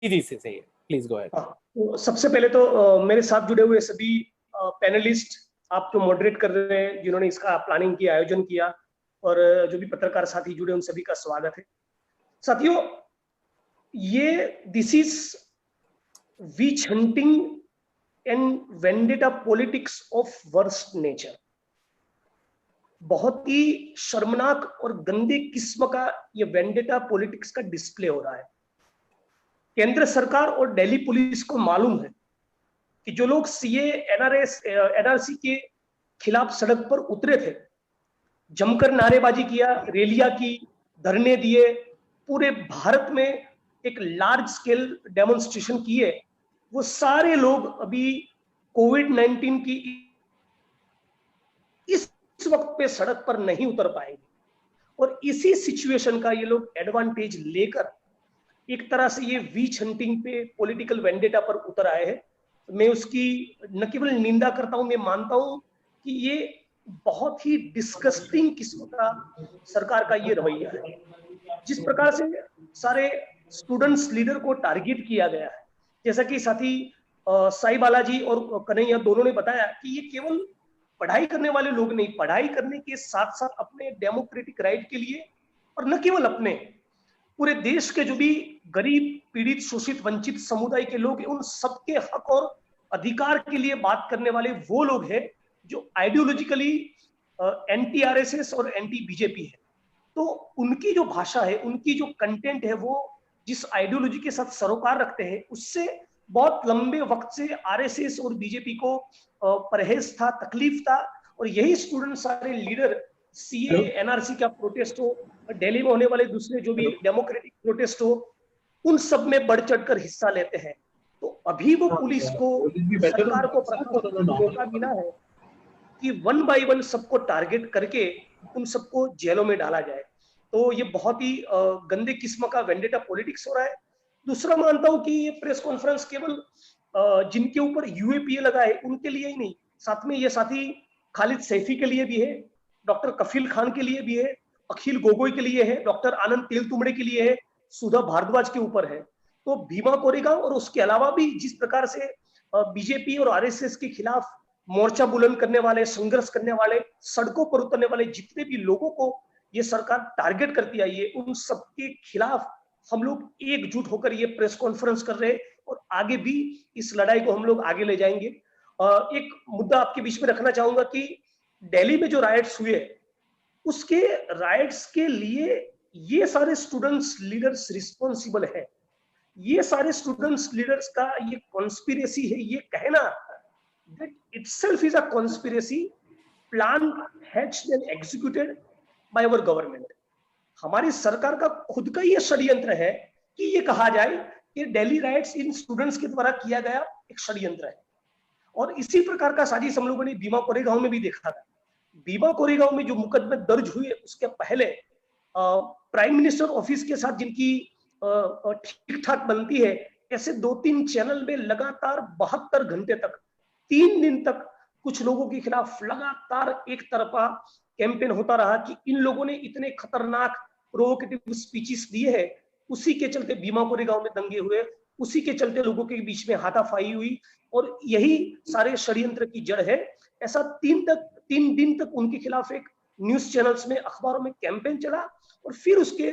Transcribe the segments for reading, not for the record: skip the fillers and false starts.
जी से सही है, प्लीज गो अहेड। हाँ, तो सबसे पहले तो मेरे साथ जुड़े हुए सभी पैनलिस्ट, आप जो मॉडरेट कर रहे हैं, जिन्होंने इसका प्लानिंग किया, आयोजन किया, और जो भी पत्रकार साथी जुड़े, उन सभी का स्वागत है। साथियों, ये this is which hunting and vendetta politics of worst nature. बहुत ही शर्मनाक और गंदे किस्म का ये वेंडेटा पॉलिटिक्स का डिस्प्ले हो रहा है। केंद्र सरकार और दिल्ली पुलिस को मालूम है कि जो लोग सीए एनआरसी के खिलाफ सड़क पर उतरे थे, जमकर नारेबाजी किया, रैलियां की, धरने दिए, पूरे भारत में एक लार्ज स्केल डेमोन्स्ट्रेशन किए, वो सारे लोग अभी कोविड-19 की इस वक्त पे सड़क पर नहीं उतर पाएंगे। और इसी सिचुएशन का ये लोग एडवांटेज लेकर एक तरह से ये वीच हंटिंग पे, पॉलिटिकल वेंडेटा पर उतर आए हैं। मैं उसकी न केवल निंदा करता हूं, मैं मानता हूं कि ये बहुत ही डिस्गस्टिंग किस्म का सरकार का ये रवैया है। जिस प्रकार से सारे स्टूडेंट्स लीडर को टारगेट किया गया है, जैसा कि साथी साई बालाजी और कन्हैया दोनों ने बताया कि ये केवल पढ़ाई करने वाले लोग नहीं, पढ़ाई करने के साथ साथ अपने डेमोक्रेटिक राइट के लिए, और न केवल अपने, पूरे देश के जो भी गरीब, पीड़ित, शोषित, वंचित समुदाय के लोग हैं, उन सबके हक और अधिकार के लिए बात करने वाले वो लोग हैं जो आइडियोलॉजिकली एंटी आरएसएस और एंटी बीजेपी है। तो उनकी जो भाषा है, उनकी जो कंटेंट है, वो जिस आइडियोलॉजी के साथ सरोकार रखते हैं, उससे बहुत लंबे वक्त से आरएसएस और बीजेपी को परहेज था, तकलीफ था। और यही स्टूडेंट सारे लीडर, सीए एनआरसी का प्रोटेस्ट हो, दिल्ली में होने वाले दूसरे जो भी डेमोक्रेटिक प्रोटेस्ट हो, उन सब में बढ़ चढ़कर हिस्सा लेते हैं। तो अभी वो पुलिस को, सरकार को, प्रशासन को मौका मिला है कि वन बाय वन सबको टारगेट करके उन सबको जेलों में डाला जाए। तो ये बहुत ही गंदे किस्म का वेंडेटा पॉलिटिक्स हो रहा है। दूसरा, मानता हूं कि ये प्रेस कॉन्फ्रेंस केवल जिनके ऊपर यूएपीए लगा है उनके लिए ही नहीं, साथ में ये साथी खालिद सैफी के लिए भी है, डॉक्टर कफील खान के लिए भी है, अखिल गोगोई के लिए है, डॉक्टर आनंद तेलतुंबड़े के लिए है, सुधा भारद्वाज के ऊपर है। तो भीमा कोरेगांव और उसके अलावा भी जिस प्रकार से बीजेपी और आरएसएस के खिलाफ मोर्चा बुलंद करने वाले, संघर्ष करने वाले, सड़कों पर उतरने वाले जितने भी लोगों को ये सरकार टारगेट करती आई है, उन सबके खिलाफ हम लोग एकजुट होकर ये प्रेस कॉन्फ्रेंस कर रहे हैं और आगे भी इस लड़ाई को हम लोग आगे ले जाएंगे। एक मुद्दा आपके बीच में रखना चाहूंगा कि दिल्ली में जो राइट्स हुए, उसके राइट्स के लिए ये सारे स्टूडेंट्स लीडर्स रिस्पॉन्सिबल है। ये सारे स्टूडेंट्स लीडर्स का ये कॉन्स्पिरेसी है, ये कहना that itself is a conspiracy planned, hatched and executed by our government। हमारी सरकार का खुद का ये षड्यंत्र है कि ये कहा जाए कि दिल्ली राइट्स इन स्टूडेंट्स के द्वारा किया गया एक षड्यंत्र है। और इसी प्रकार का साजिश हम लोगों ने भीमा कोरेगांव में भी देखा था। भीमा कोरेगांव में जो मुकदमे दर्ज हुए, उसके पहले प्राइम मिनिस्टर ऑफिस के साथ जिनकी ठीक ठाक बनती है, ऐसे 2-3 चैनल में लगातार 72 घंटे तक, 3 दिन तक कुछ लोगों के खिलाफ लगातार एक तरफा कैंपेन होता रहा कि इन लोगों ने इतने खतरनाक प्रोवोकेटिव स्पीचेस दिए हैं। उसी के चलते भीमा कोरेगांव में दंगे हुए, उसी के चलते लोगों के बीच में हाथापाई हुई, और यही सारे षड्यंत्र की जड़ है। ऐसा 3 दिन तक उनके खिलाफ एक न्यूज चैनल्स में, अखबारों में कैंपेन चला, और फिर उसके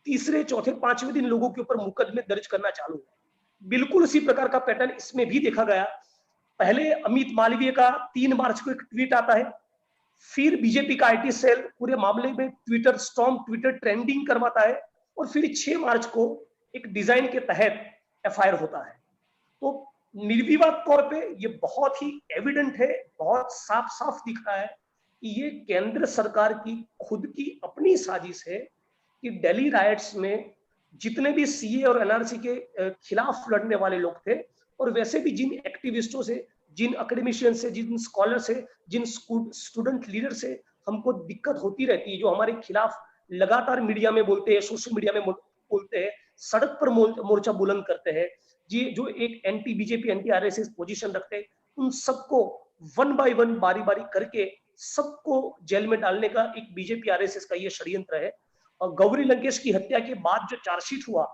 तीसरे, चौथे, 5वें दिन लोगों के ऊपर मुकदमे दर्ज करना चालू हुआ। बिल्कुल उसी प्रकार का पैटर्न इसमें भी देखा गया। पहले अमित मालवीय का 3 मार्च को एक ट्वीट आता है, फिर बीजेपी का आईटी सेल पूरे मामले में ट्विटर स्टॉर्म, ट्विटर ट्रेंडिंग करवाता है, और फिर 6 मार्च को एक डिजाइन के तहत एफआईआर होता है। तो निर्विवाद तौर पे ये बहुत ही एविडेंट है, बहुत साफ साफ दिख रहा है कि ये केंद्र सरकार की खुद की अपनी साजिश है कि दिल्ली राइट्स में जितने भी सीए और एनआरसी के खिलाफ लड़ने वाले लोग थे, और वैसे भी जिन एक्टिविस्टों से, जिन एकेडमिशियन से, जिन स्कॉलर से, जिन स्टूडेंट लीडर से हमको दिक्कत होती रहती है, जो हमारे खिलाफ लगातार मीडिया में बोलते हैं, सोशल मीडिया में बोलते हैं, सड़क पर मोर्चा बुलंद करते हैं, जी, जो एक anti BJP, anti RSS position रखते हैं, उन सबको वन बाय वन, बारी बारी करके सबको जेल में डालने का एक बीजेपी आरएसएस का ये षड्यंत्र है। गौरी लंकेश की हत्या के बाद जो चार्जशीट हुआ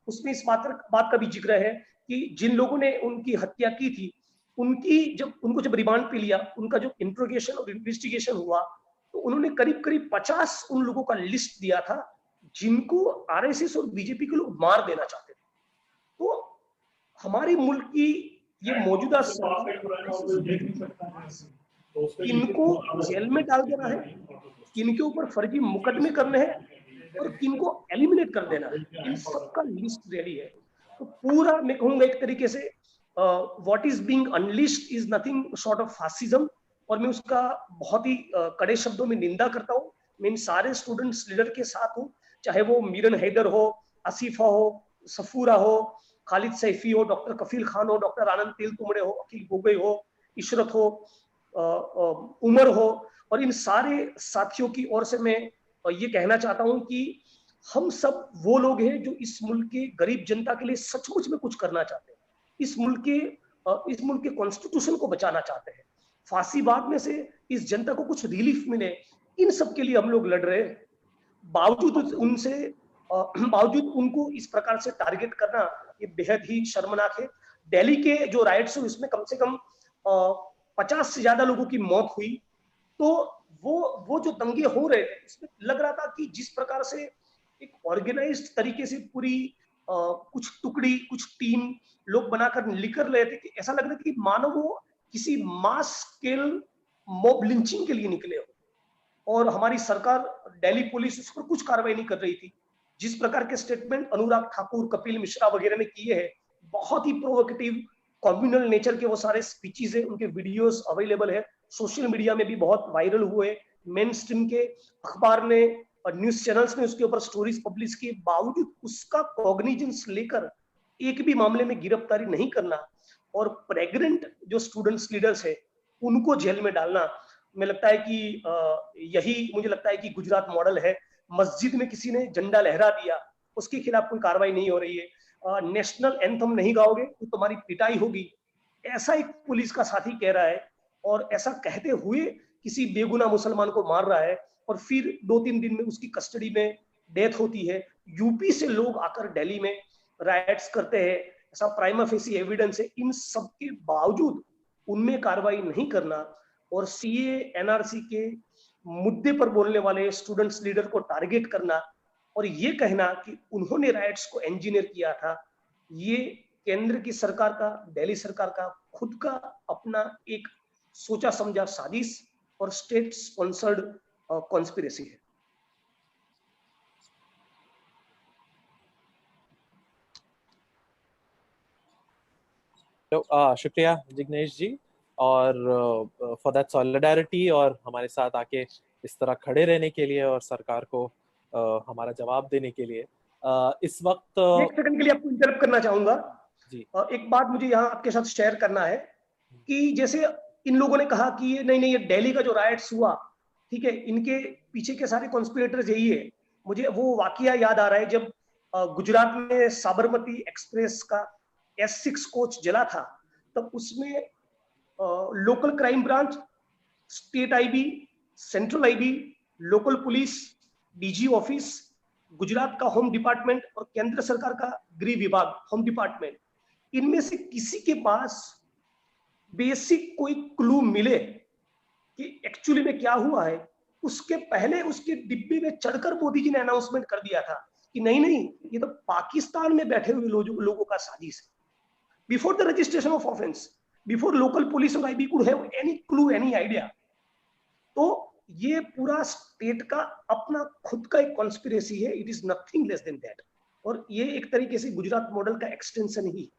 उसमें इस बात का भी जिक्र है कि जिन लोगों ने उनकी हत्या की थी उनको जब रिमांड पे लिया, उनका जो इंट्रोगेशन और इन्वेस्टिगेशन हुआ तो उन्होंने करीब करीब 50 उन लोगों का लिस्ट दिया था जिनको आरएसएस और बीजेपी के लोग मार देना चाहते थे। तो हमारे मुल्क की ये मौजूदा किनको जेल में डाल देना है, किनके ऊपर फर्जी मुकदमे करने हैं और किनको एलिमिनेट कर देना है, इन सबका लिस्ट रेडी है। तो पूरा मैं कहूंगा एक तरीके से what is being unlisted is nothing short of fascism, और मैं उसका बहुत ही कड़े शब्दों में निंदा करता हूँ। मैं इन सारे स्टूडेंट्स लीडर के साथ हूँ, चाहे वो मीरन हैदर हो, आसिफा हो, सफूरा हो, खालिद सैफी हो, डॉक्टर कफील खान हो, डॉक्टर आनंद तेलतुंबड़े हो, अखिल गोगोई हो, इशरत हो, उमर हो, और इन सारे साथियों की ओर से मैं ये कहना चाहता हूं कि हम सब वो लोग हैं जो इस मुल्क के गरीब जनता के लिए सचमुच में कुछ करना चाहते हैं, इस मुल्क के कॉन्स्टिट्यूशन को बचाना चाहते हैं, फांसीवाद में से इस जनता को कुछ रिलीफ मिले, इन सब के लिए हम लोग लड़ रहे हैं। बावजूद उनको इस प्रकार से टारगेट करना ये बेहद ही शर्मनाक है। दिल्ली के जो राइट्स हुए उसमें कम से कम 50 से ज्यादा लोगों की मौत हुई। तो वो जो दंगे हो रहे थे उसमें लग रहा था कि जिस प्रकार से एक ऑर्गेनाइज्ड तरीके से पूरी कुछ टुकड़ी, कुछ टीम लोग बनाकर निकल रहे थे, कि ऐसा लग रहा था कि मानो वो किसी मास स्केल मॉब लिंचिंग के लिए निकले हो, और हमारी सरकार, दिल्ली पुलिस उस पर कुछ कार्रवाई नहीं कर रही थी। जिस प्रकार के स्टेटमेंट अनुराग ठाकुर, कपिल मिश्रा वगैरह ने किए हैं, बहुत ही प्रोवोकेटिव कम्युनल नेचर के वो सारे स्पीचेस है, उनके वीडियोस अवेलेबल है, सोशल मीडिया में भी बहुत वायरल हुए, मेन स्ट्रीम के अखबार ने और न्यूज चैनल्स ने उसके ऊपर स्टोरीज पब्लिश की, बावजूद उसका कॉग्निजेंस लेकर एक भी मामले में गिरफ्तारी नहीं करना और प्रेग्नेंट जो स्टूडेंट्स लीडर्स है उनको जेल में डालना, मुझे लगता है कि मुझे लगता है कि गुजरात मॉडल है। मस्जिद में किसी ने झंडा लहरा दिया, उसके खिलाफ कोई कार्रवाई नहीं हो रही है, नेशनल एंथम नहीं गाओगे तो तुम्हारी पिटाई होगी, ऐसा एक पुलिस का साथी कह रहा है, और ऐसा कहते हुए किसी बेगुनाह मुसलमान को मार रहा है, और फिर 2-3 दिन में उसकी कस्टडी में डेथ होती है। यूपी से लोग आकर दिल्ली में राइट्स करते हैं, ऐसा प्राइमा फेसी एविडेंस है। इन सब के बावजूद उनमें कार्रवाई नहीं करना और सीए एनआरसी के मुद्दे पर बोलने वाले स्टूडेंट्स लीडर को टारगेट करना और ये कहना कि उन्होंने राइट्स को इंजीनियर किया था, ये केंद्र की सरकार का, दिल्ली सरकार का खुद का अपना एक सोचा समझा साजिश और स्टेट स्पॉन्सर्ड कॉन्स्पिरेसी है। तो शुक्रिया जिग्नेश जी और फॉर दैट सॉलिडारिटी, और हमारे साथ आके इस तरह खड़े रहने के लिए और सरकार को हमारा जवाब देने के लिए। इस वक्त एक सेकंड के लिए आपको इंटरप्ट करना चाहूंगा जी। एक बात मुझे यहाँ आपके साथ शेयर करना है कि जैसे इन लोगों ने कहा कि ये नहीं, ये दिल्ली का जो राइट्स हुआ, ठीक है, इनके पीछे के सारे कॉन्स्पिरेटर्स यही है। मुझे वो वाकया याद आ रहा है जब गुजरात में साबरमती एक्सप्रेस का S6 कोच जला था, तब उसमें local crime branch, state IB, central IB, local police, DG office, Gujarat का होम डिपार्टमेंट और केंद्र सरकार का गृह विभाग होम डिपार्टमेंट, इनमें से किसी के पास बेसिक कोई क्लू मिले कि एक्चुअली में क्या हुआ है, उसके पहले उसके डिब्बे में चढ़कर मोदी जी ने अनाउंसमेंट कर दिया था कि नहीं नहीं, ये तो पाकिस्तान में बैठे हुए लोगों का साजिश है। Before the registration of offence, before local police और IB could have any clue, any idea. तो ये पूरा स्टेट का अपना खुद का एक कॉन्स्पिरेसी है, it is nothing less than that. और ये एक तरीके से गुजरात मॉडल का एक्सटेंशन ही